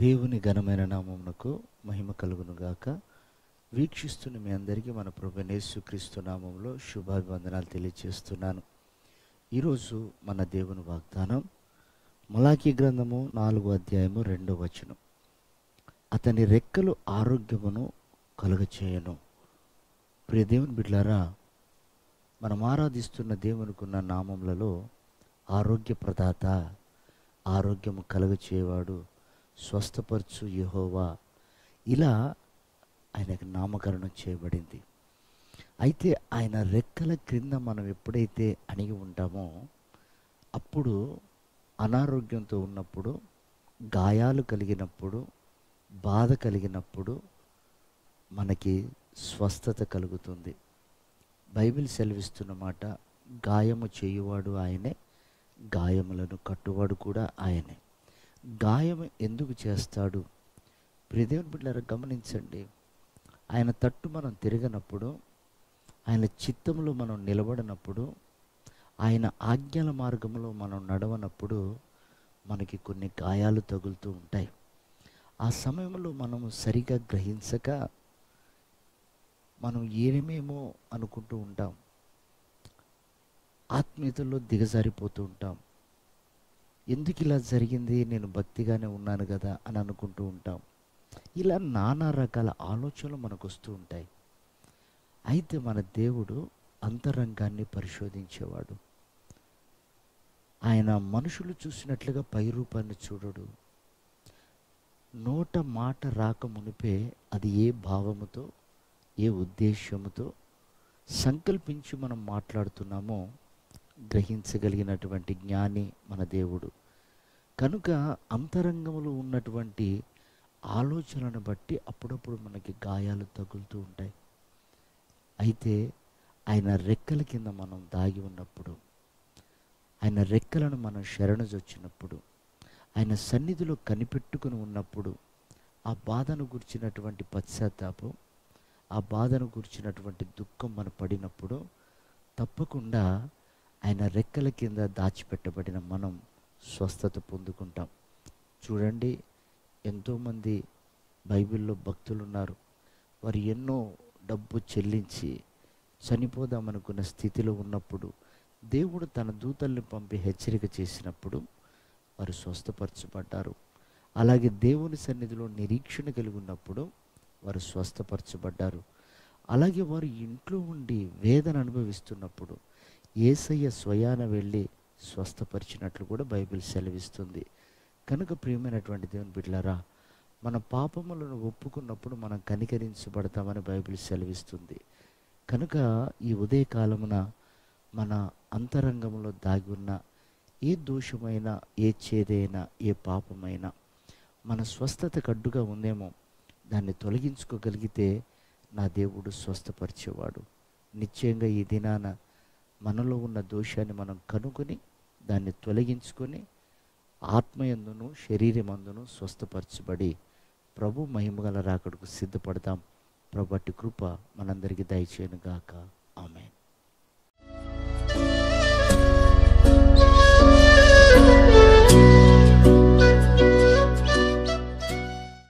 దేవుని ఘనమైన నామమునకు మహిమ కలుగునుగాక. వీక్షిస్తున్న మీ అందరికీ మన ప్రభువైన యేసుక్రీస్తు నామములో శుభాభివందనాలు తెలియజేస్తున్నాను. ఈరోజు మన దేవుని వాగ్దానం మలాకీ గ్రంథము 4వ అధ్యాయము 2వ వచనం. అతని రెక్కలు ఆరోగ్యమును కలుగచేయను. ప్రియ దేవుని బిడ్డలారా, మనం ఆరాధిస్తున్న దేవునికున్న నామములలో ఆరోగ్య ప్రదాత, ఆరోగ్యము కలుగచేవాడు, స్వస్థపరచు యెహోవా, ఇలా ఆయనకు నామకరణం చేయబడింది. అయితే ఆయన రెక్కల క్రింద మనం ఎప్పుడైతే అణిగి ఉంటామో, అప్పుడు అనారోగ్యంతో ఉన్నప్పుడు, గాయాలు కలిగినప్పుడు, బాధ కలిగినప్పుడు మనకి స్వస్థత కలుగుతుంది. బైబిల్ సెలవిస్తున్న మాట, గాయము చేయువాడు ఆయనే, గాయములను కట్టువాడు కూడా ఆయనే. గాయం ఎందుకు చేస్తాడు? ప్రియదేవుని బిడ్డలారా, గమనించండి. ఆయన తట్టు మనం తిరగనప్పుడు, ఆయన చిత్తంలో మనం నిలబడినప్పుడు, ఆయన ఆజ్ఞల మార్గంలో మనం నడవనప్పుడు మనకి కొన్ని గాయాలు తగులుతూ ఉంటాయి. ఆ సమయంలో మనము సరిగా గ్రహించక మనం ఏమేమో అనుకుంటూ ఉంటాం. ఆత్మీయతలో దిగజారిపోతూ ఉంటాం. ఎందుకు ఇలా జరిగింది, నేను భక్తిగానే ఉన్నాను కదా అని అనుకుంటూ ఉంటాం. ఇలా నానా రకాల ఆలోచనలు మనకు వస్తూ ఉంటాయి. అయితే మన దేవుడు అంతరంగాన్ని పరిశోధించేవాడు. ఆయన మనుషులు చూసినట్లుగా పై రూపాన్ని చూడడు. నోట మాట రాక మునిపే అది ఏ భావముతో, ఏ ఉద్దేశముతో సంకల్పించి మనం మాట్లాడుతున్నామో గ్రహించగలిగినటువంటి జ్ఞాని మన దేవుడు. కనుక అంతరంగంలో ఉన్నటువంటి ఆలోచనను బట్టి అప్పుడప్పుడు మనకి గాయాలు తగులుతూ ఉంటాయి. అయితే ఆయన రెక్కల కింద మనం దాగి ఉన్నప్పుడు, ఆయన రెక్కలను మనం శరణజొచ్చినప్పుడు, ఆయన సన్నిధిలో కనిపెట్టుకుని ఉన్నప్పుడు, ఆ బాధను గుర్చినటువంటి పశ్చాత్తాపం, ఆ బాధను గుర్చినటువంటి దుఃఖం మన పడినప్పుడు తప్పకుండా ఆయన రెక్కల కింద దాచిపెట్టబడిన మనం స్వస్థత పొందుకుంటాం. చూడండి, ఎంతోమంది బైబిల్లో భక్తులు ఉన్నారు. వారు ఎన్నో డబ్బు చెల్లించి చనిపోదామనుకున్న స్థితిలో ఉన్నప్పుడు దేవుడు తన దూతల్ని పంపి హెచ్చరిక చేసినప్పుడు వారు స్వస్థపరచబడ్డారు. అలాగే దేవుని సన్నిధిలో నిరీక్షణ కలిగి ఉన్నప్పుడు వారు స్వస్థపరచబడ్డారు. అలాగే వారు ఇంట్లో ఉండి వేదన అనుభవిస్తున్నప్పుడు యేసయ్య స్వయాన వెళ్ళి స్వస్థపరిచినట్లు కూడా బైబిల్ సెలవిస్తుంది. కనుక ప్రియమైనటువంటి దేవుని బిడ్డలారా, మన పాపములను ఒప్పుకున్నప్పుడు మనం కనికరించబడతామని బైబిల్ సెలవిస్తుంది. కనుక ఈ ఉదయకాలమున మన అంతరంగంలో దాగి ఉన్న ఏ దోషమైనా, ఏ చేదైనా, ఏ పాపమైనా మన స్వస్థతకు అడ్డుగా ఉందేమో దాన్ని తొలగించుకోగలిగితే నా దేవుడు స్వస్థపరిచేవాడు. నిశ్చయంగా ఈ దినాన మనలో ఉన్న దోషాన్ని మనం కనుగొని దాన్ని తొలగించుకొని ఆత్మయందును శరీరమందును స్వస్థపరచబడి ప్రభు మహిమగల రాకడకు సిద్ధపడతాం. ప్రభు అట్టి కృప మనందరికీ దయచేయును గాక. ఆమేన్.